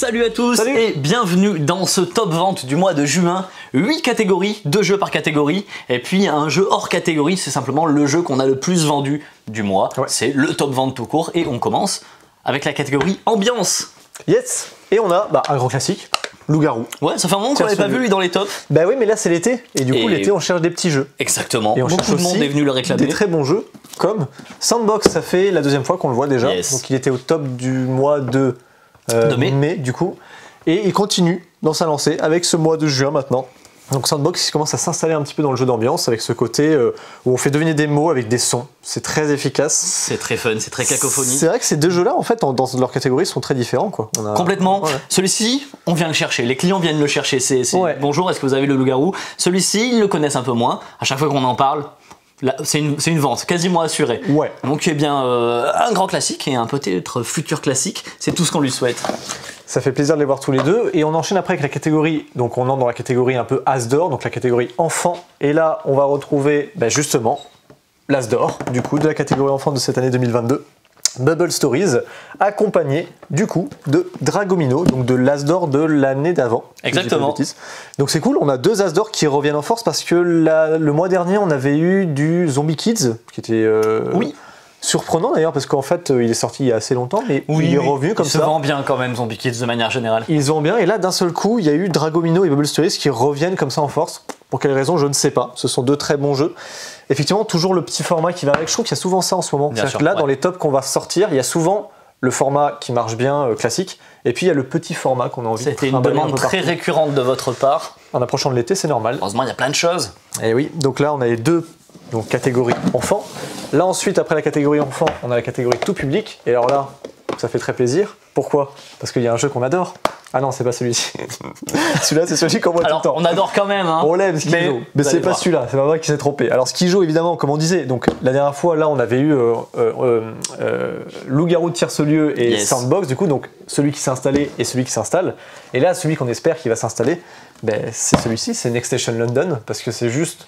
Salut à tous. Salut. Et bienvenue dans ce top vente du mois de juin. 8 catégories, 2 jeux par catégorie, et puis un jeu hors catégorie, c'est simplement le jeu qu'on a le plus vendu du mois. Ouais. C'est le top vente tout court, et on commence avec la catégorie ambiance. Yes. Et on a un grand classique, Loup-garou. Ouais, ça fait un moment qu'on l'avait pas vu lui dans les tops. Bah oui, mais là c'est l'été, et du coup l'été on cherche des petits jeux. Exactement, Et on beaucoup cherche de monde aussi est venu le réclamer. des très bons jeux, comme Sandbox, ça fait la deuxième fois qu'on le voit déjà. Yes. Donc il était au top du mois de mai du coup. Et il continue dans sa lancée avec ce mois de juin maintenant. Donc Sandbox il commence à s'installer un petit peu dans le jeu d'ambiance avec ce côté où on fait deviner des mots avec des sons. C'est très efficace. C'est très fun, c'est très cacophonique. C'est vrai que ces deux jeux-là, en fait, dans leur catégorie, sont très différents, quoi. Complètement. Ouais. Celui-ci, on vient le chercher. Les clients viennent le chercher. Ouais. Bonjour, est-ce que vous avez le loup-garou? Celui-ci, ils le connaissent un peu moins. À chaque fois qu'on en parle, là, c'est une vente quasiment assurée. Ouais. Donc, eh bien, un grand classique et un peut-être futur classique. C'est tout ce qu'on lui souhaite. Ça fait plaisir de les voir tous les deux. Et on enchaîne après avec la catégorie. Donc on entre dans la catégorie un peu As d'or, donc la catégorie enfant. Et là, on va retrouver justement l'As d'or, du coup, de la catégorie enfant de cette année 2022. Bubble Stories, accompagné du coup de Dragomino, donc de l'As d'or de l'année d'avant. Exactement. Donc c'est cool, on a deux As d'or qui reviennent en force parce que le mois dernier, on avait eu du Zombie Kids, qui était Oui. surprenant d'ailleurs, parce qu'en fait, il est sorti il y a assez longtemps, mais il est revenu comme ça. Il se vend bien quand même, Zombie Kids, de manière générale. Ils vont bien, et là, d'un seul coup, il y a eu Dragomino et Bubble Stories qui reviennent comme ça en force. Pour quelle raison, je ne sais pas. Ce sont deux très bons jeux. Effectivement, toujours le petit format qui va avec. Je trouve qu'il y a souvent ça en ce moment. C'est-à-dire que là, dans les tops qu'on va sortir, il y a souvent le format qui marche bien, classique, et puis il y a le petit format qu'on a envie de C'était une demande très récurrente de votre part. En approchant de l'été, c'est normal. Heureusement, il y a plein de choses. Et oui, donc là, on a les deux catégories enfants. Là, ensuite, après la catégorie enfant, on a la catégorie tout public. Et alors là, ça fait très plaisir. Pourquoi? Parce qu'il y a un jeu qu'on adore. Ah non, c'est pas celui-ci. Celui-là, c'est celui qu'on voit tout le temps. On adore quand même. Hein. On l'aime, Skijo. Mais c'est pas celui-là, c'est pas vrai qui s'est trompé. Alors, Skijo, évidemment, comme on disait, donc la dernière fois, là, on avait eu Loup-garou de Tierce-lieu et Sandbox, du coup, donc celui qui s'est installé et celui qui s'installe. Et là, celui qu'on espère qui va s'installer, c'est celui-ci, c'est Next Station London, parce que c'est juste.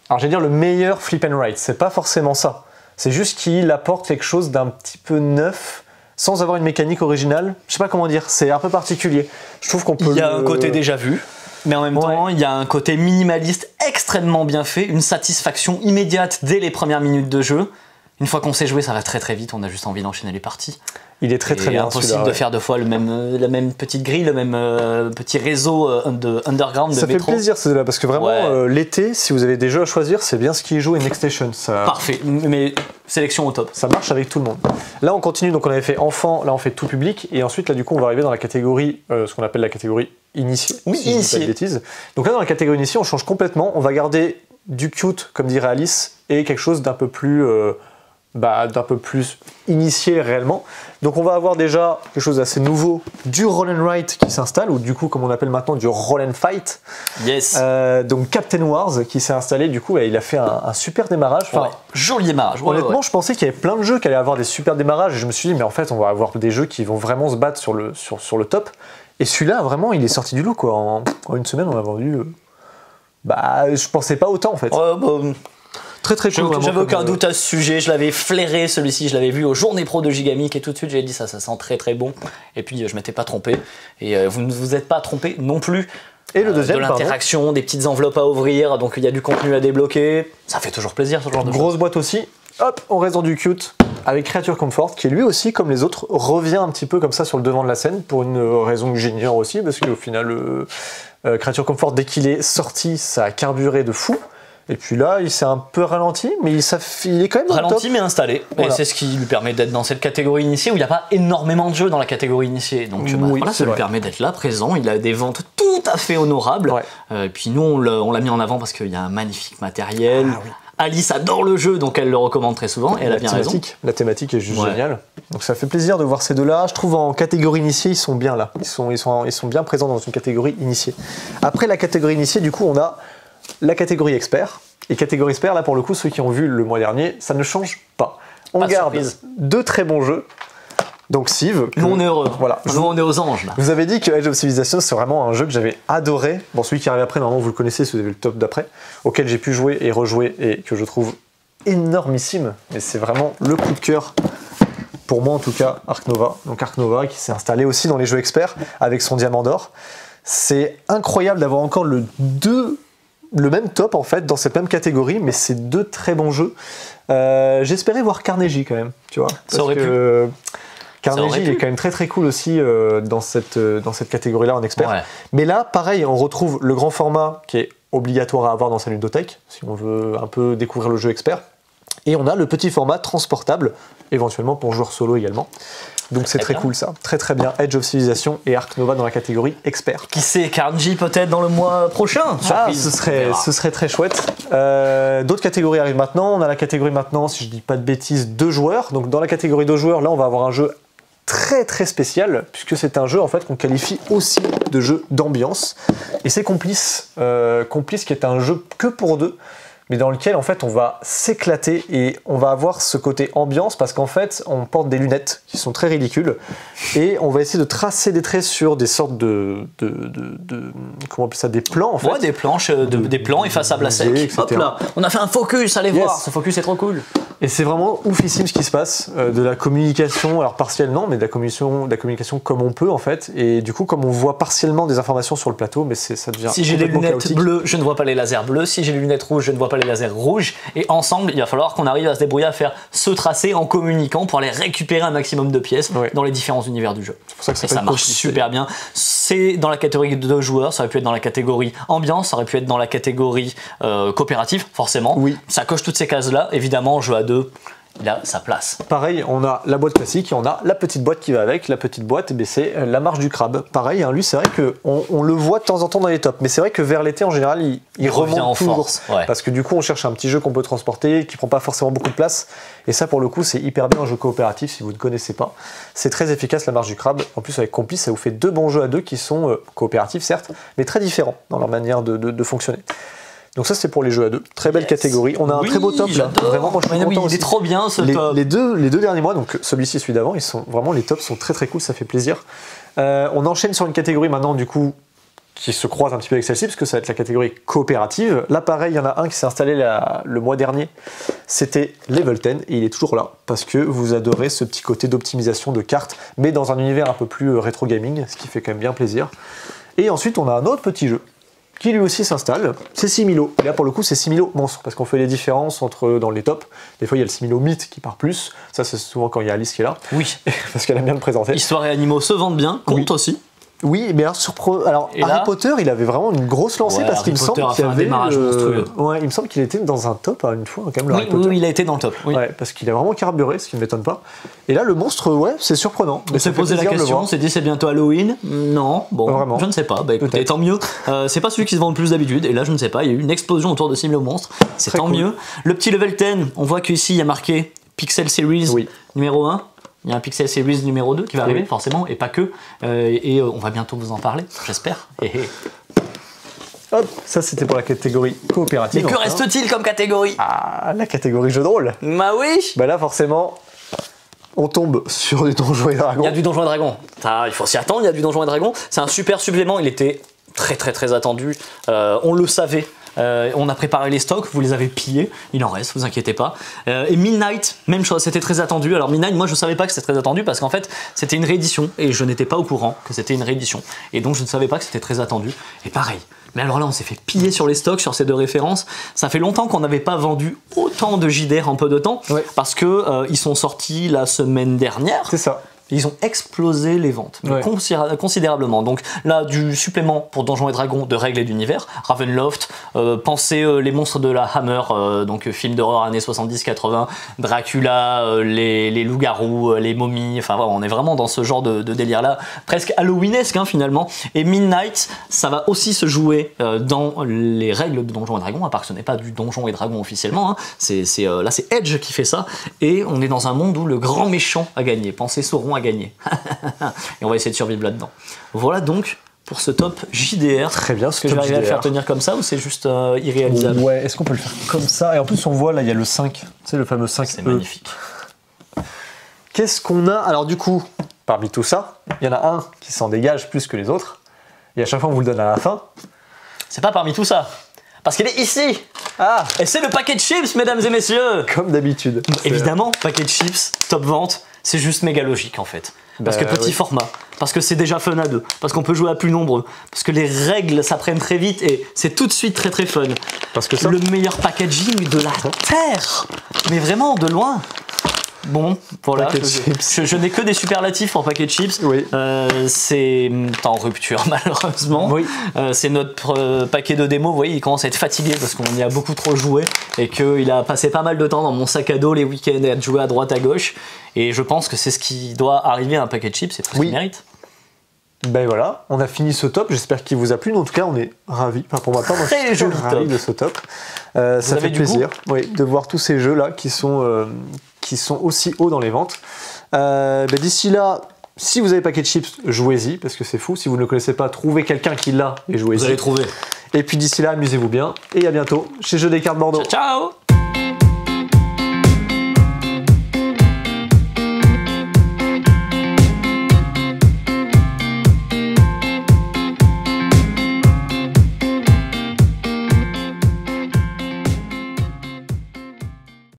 Alors, je vais dire le meilleur flip and write. C'est pas forcément ça. C'est juste qu'il apporte quelque chose d'un petit peu neuf, sans avoir une mécanique originale. Je sais pas comment dire, c'est un peu particulier. Je trouve qu'on peut. Il y a un côté déjà vu, mais en même temps, il y a un côté minimaliste extrêmement bien fait, une satisfaction immédiate dès les premières minutes de jeu. Une fois qu'on sait jouer, ça va très très vite, on a juste envie d'enchaîner les parties. Il est très très bien. Impossible de faire deux fois la même petite grille, le même petit réseau de underground, de métro. Ça fait plaisir celui-là, parce que vraiment, l'été, si vous avez des jeux à choisir, c'est bien Skijo et Next Station. Parfait, mais sélection au top. Ça marche avec tout le monde. Là, on continue, donc on avait fait enfant, là on fait tout public, et ensuite, là du coup, on va arriver dans la catégorie, ce qu'on appelle la catégorie initiée. Oui, si initiée. Je dis pas de bêtises. Donc là, dans la catégorie initiée, on change complètement. On va garder du cute, comme dirait Alice, et quelque chose d'un peu plus. D'un peu plus initié réellement. Donc on va avoir déjà quelque chose d'assez nouveau, du roll and write qui s'installe, ou du coup comme on appelle maintenant du roll and fight. Yes. Donc Captain Wars qui s'est installé, du coup il a fait un super démarrage. Enfin, joli démarrage. Honnêtement je pensais qu'il y avait plein de jeux qui allaient avoir des super démarrages, et je me suis dit mais en fait on va avoir des jeux qui vont vraiment se battre sur le top. Et celui-là vraiment il est sorti du lot quoi. En une semaine on a vendu... je pensais pas autant en fait. Très très cool. J'avais aucun doute à ce sujet, je l'avais flairé celui-ci, je l'avais vu aux journées pro de Gigamic et tout de suite j'ai dit ça sent très très bon. Et puis je m'étais pas trompé. Et vous ne vous êtes pas trompé non plus. Et le deuxième, de l'interaction, des petites enveloppes à ouvrir, donc il y a du contenu à débloquer. Ça fait toujours plaisir ce genre de choses. Grosse boîte aussi. Hop, on reste dans du cute avec Creature Comfort qui lui aussi, comme les autres, revient un petit peu comme ça sur le devant de la scène pour une raison que j'ignore aussi, parce qu'au final, Creature Comfort, dès qu'il est sorti, ça a carburé de fou. Et puis là, il s'est un peu ralenti, mais il est quand même dans ralenti le top. Mais installé. Voilà. Et c'est ce qui lui permet d'être dans cette catégorie initiée où il n'y a pas énormément de jeux dans la catégorie initiée. Donc voilà, ça lui permet d'être là, présent. Il a des ventes tout à fait honorables. Ouais. Puis nous, on l'a mis en avant parce qu'il y a un magnifique matériel. Ah, oui. Alice adore le jeu, donc elle le recommande très souvent, et elle a bien raison. La thématique est juste géniale. Donc ça fait plaisir de voir ces deux-là. Je trouve en catégorie initiée, ils sont bien là. Ils sont bien présents dans une catégorie initiée. Après la catégorie initiée, du coup, on a la catégorie expert. Et catégorie expert, là pour le coup, ceux qui ont vu le mois dernier, ça ne change pas. On garde deux très bons jeux. Donc Civ. Nous on est heureux. Voilà. Nous on est aux anges là. Je vous avais dit que Age of Civilization c'est vraiment un jeu que j'avais adoré. Bon, celui qui arrive après, normalement vous le connaissez si vous avez le top d'après, auquel j'ai pu jouer et rejouer et que je trouve énormissime. Et c'est vraiment le coup de cœur pour moi en tout cas, Ark Nova. Donc Ark Nova qui s'est installé aussi dans les jeux experts avec son diamant d'or. C'est incroyable d'avoir encore le même top en fait dans cette même catégorie, mais c'est 2 très bons jeux. J'espérais voir Carnegie quand même, tu vois. Ça aurait pu. Carnegie il est quand même très très cool aussi dans cette catégorie-là en expert. Ouais. Mais là, pareil, on retrouve le grand format qui est obligatoire à avoir dans sa ludothèque, si on veut un peu découvrir le jeu expert. Et on a le petit format transportable, éventuellement pour joueur solo également. Donc c'est très cool ça, très très bien. Edge of Civilization et Ark Nova dans la catégorie expert. Qui sait, Carnegie peut-être dans le mois prochain. Surprise. Ce serait très chouette. D'autres catégories arrivent maintenant. On a la catégorie maintenant, si je dis pas de bêtises, 2 joueurs. Donc dans la catégorie 2 joueurs, là on va avoir un jeu très très spécial, puisque c'est un jeu en fait qu'on qualifie aussi de jeu d'ambiance. Et c'est Complice, Complice qui est un jeu que pour 2. Mais dans lequel en fait on va s'éclater et on va avoir ce côté ambiance parce qu'en fait on porte des lunettes qui sont très ridicules et on va essayer de tracer des traits sur des sortes de comment on appelle ça, des plans en fait. Ouais, des planches, des plans effaçables à sec. Hop là, on a fait un focus, allez voir, ce focus est trop cool. Et c'est vraiment oufissime ce qui se passe, de la communication, alors partielle non, mais de la communication comme on peut en fait. Et du coup, comme on voit partiellement des informations sur le plateau, mais ça devient si j'ai les lunettes chaotique. Bleues, je ne vois pas les lasers bleus. Si j'ai les lunettes rouges, je ne vois pas les lasers rouges. Et ensemble, il va falloir qu'on arrive à se débrouiller à faire ce tracé en communiquant pour aller récupérer un maximum de pièces dans les différents univers du jeu. C'est pour ça que ça marche super bien. C'est dans la catégorie de 2 joueurs, ça aurait pu être dans la catégorie ambiance, ça aurait pu être dans la catégorie coopérative, forcément. Oui. Ça coche toutes ces cases-là. Évidemment, jeu à 2. Il a sa place. Pareil, on a la boîte classique et on a la petite boîte qui va avec. La petite boîte, c'est la marche du crabe. Pareil, hein, lui, c'est vrai qu'on le voit de temps en temps dans les tops. Mais c'est vrai que vers l'été, en général, il remonte en toujours. force. Ouais. Parce que du coup, on cherche un petit jeu qu'on peut transporter, qui prend pas forcément beaucoup de place. Et ça, pour le coup, c'est hyper bien un jeu coopératif si vous ne connaissez pas. C'est très efficace, la marche du crabe. En plus, avec Complice, ça vous fait 2 bons jeux à 2 qui sont coopératifs, certes, mais très différents dans leur manière de fonctionner. Donc ça c'est pour les jeux à 2, très belle catégorie. On a un très beau top là, vraiment moi je suis content aussi. Il est trop bien ce top. Les deux derniers mois, donc celui-ci et celui d'avant, les tops sont très très cool, ça fait plaisir. On enchaîne sur une catégorie maintenant du coup qui se croise un petit peu avec celle-ci parce que ça va être la catégorie coopérative. Là pareil, il y en a un qui s'est installé le mois dernier, c'était Level 10 et il est toujours là parce que vous adorez ce petit côté d'optimisation de cartes mais dans un univers un peu plus rétro gaming, ce qui fait quand même bien plaisir. Et ensuite on a un autre petit jeu qui lui aussi s'installe, c'est Similo. Et là pour le coup c'est Similo monstre, parce qu'on fait les différences dans les tops. Des fois il y a le Similo mythe qui part plus, ça c'est souvent quand il y a Alice qui est là. Oui. Parce qu'elle aime bien le présenter. Histoire et animaux se vendent bien, compte aussi. Oui, mais alors Harry Potter, il avait vraiment une grosse lancée parce qu'il me semble qu'il avait il me semble qu'il était dans un top une fois quand même. Oui, il a été dans le top. Oui. Ouais, parce qu'il a vraiment carburé, ce qui ne m'étonne pas. Et là, le monstre, c'est surprenant. On s'est posé la question, on s'est dit c'est bientôt Halloween. Non, bon, vraiment. Je ne sais pas. Bah écoutez, tant mieux. C'est pas celui qui se vend le plus d'habitude. Et là, je ne sais pas. Il y a eu une explosion autour de Similo Monstre. C'est tant mieux. Le petit level 10, on voit qu'ici il y a marqué Pixel Series numéro 1. Il y a un Pixel Series numéro 2 qui va arriver, forcément, et pas que. Et on va bientôt vous en parler, j'espère. Hop, ça c'était pour la catégorie coopérative. Mais que reste-t-il comme catégorie? Ah, la catégorie jeu de rôle. Bah oui. Bah là, forcément, on tombe sur du Donjons et Dragons. Il y a du Donjons et Dragons. Il faut s'y attendre, il y a du Donjons et Dragons. C'est un super supplément, il était très très très attendu. On le savait. On a préparé les stocks, vous les avez pillés, il en reste, vous inquiétez pas. Et Midnight, même chose, c'était très attendu. Alors Midnight, moi je savais pas que c'était très attendu parce qu'en fait c'était une réédition et je n'étais pas au courant que c'était une réédition. Et donc je ne savais pas que c'était très attendu. Et pareil. Mais alors là, on s'est fait piller sur les stocks, sur ces 2 références. Ça fait longtemps qu'on n'avait pas vendu autant de JDR en peu de temps parce que ils sont sortis la semaine dernière. C'est ça. Ils ont explosé les ventes considérablement. Donc là, du supplément pour Donjons et Dragons de règles et d'univers, Ravenloft, pensez les monstres de la Hammer, donc film d'horreur années 70-80, Dracula, les loups-garous, les momies, enfin voilà, on est vraiment dans ce genre de délire-là, presque halloweenesque finalement. Et Midnight, ça va aussi se jouer dans les règles de Donjons et Dragons, à part que ce n'est pas du Donjons et Dragons officiellement, là c'est Edge qui fait ça, et on est dans un monde où le grand méchant a gagné. Pensez Sauron a gagné. Et on va essayer de survivre là-dedans. Voilà donc pour ce top JDR. Très bien, est-ce que je vais arriver à le faire tenir comme ça ou c'est juste irréalisable? Ouais, est-ce qu'on peut le faire comme ça? Et en plus on voit là il y a le 5, tu sais le fameux 5. C'est magnifique. Qu'est-ce qu'on a? Alors du coup, parmi tout ça, il y en a un qui s'en dégage plus que les autres. Et à chaque fois on vous le donne à la fin. C'est pas parmi tout ça. Parce qu'il est ici. Et c'est le paquet de chips, mesdames et messieurs. Comme d'habitude. Évidemment, paquet de chips, top vente. c'est juste méga logique en fait. Parce que petit format, parce que c'est déjà fun à 2, parce qu'on peut jouer à plus nombreux, parce que les règles s'apprennent très vite et c'est tout de suite très très fun. Parce que ça... Le meilleur packaging de la Terre, mais vraiment de loin. Bon, voilà, je n'ai que des superlatifs pour Packet Chips. Oui. C'est en rupture malheureusement. Oui. C'est notre paquet de démo. Vous voyez, il commence à être fatigué parce qu'on y a beaucoup trop joué et qu'il a passé pas mal de temps dans mon sac à dos les week-ends à jouer à droite à gauche. Et je pense que c'est ce qui doit arriver à un Packet Chips, c'est tout ce qu'il mérite. Ben voilà, on a fini ce top, j'espère qu'il vous a plu, en tout cas on est ravis, enfin pour ma part, moi je suis ravi de ce top. Ça fait plaisir de voir tous ces jeux là qui sont aussi hauts dans les ventes. D'ici là, si vous avez Packet Chips, jouez-y, parce que c'est fou, si vous ne le connaissez pas, trouvez quelqu'un qui l'a et jouez-y. Vous allez trouver. Et puis d'ici là, amusez-vous bien, et à bientôt chez Jeux des Cartes Bordeaux. Ciao, ciao.